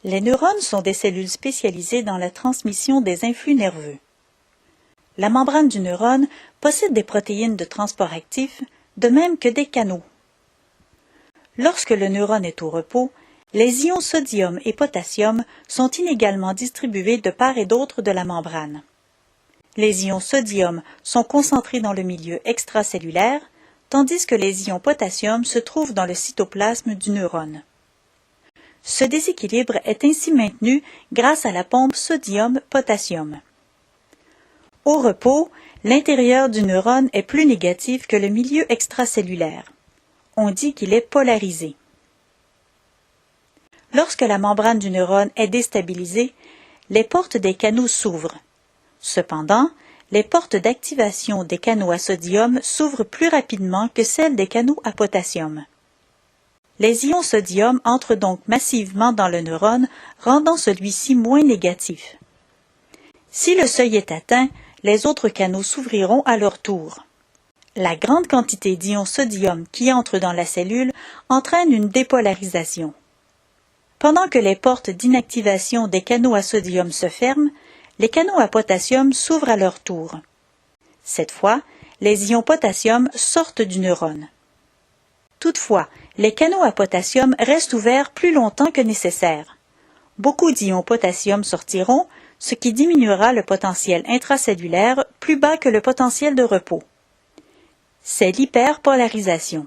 Les neurones sont des cellules spécialisées dans la transmission des influx nerveux. La membrane du neurone possède des protéines de transport actif, de même que des canaux. Lorsque le neurone est au repos, les ions sodium et potassium sont inégalement distribués de part et d'autre de la membrane. Les ions sodium sont concentrés dans le milieu extracellulaire, tandis que les ions potassium se trouvent dans le cytoplasme du neurone. Ce déséquilibre est ainsi maintenu grâce à la pompe sodium-potassium. Au repos, l'intérieur du neurone est plus négatif que le milieu extracellulaire. On dit qu'il est polarisé. Lorsque la membrane du neurone est déstabilisée, les portes des canaux s'ouvrent. Cependant, les portes d'activation des canaux à sodium s'ouvrent plus rapidement que celles des canaux à potassium. Les ions sodium entrent donc massivement dans le neurone, rendant celui-ci moins négatif. Si le seuil est atteint, les autres canaux s'ouvriront à leur tour. La grande quantité d'ions sodium qui entrent dans la cellule entraîne une dépolarisation. Pendant que les portes d'inactivation des canaux à sodium se ferment, les canaux à potassium s'ouvrent à leur tour. Cette fois, les ions potassium sortent du neurone. Toutefois, les canaux à potassium restent ouverts plus longtemps que nécessaire. Beaucoup d'ions potassium sortiront, ce qui diminuera le potentiel intracellulaire plus bas que le potentiel de repos. C'est l'hyperpolarisation.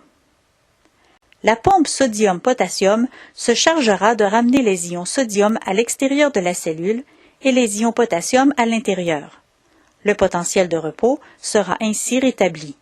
La pompe sodium-potassium se chargera de ramener les ions sodium à l'extérieur de la cellule et les ions potassium à l'intérieur. Le potentiel de repos sera ainsi rétabli.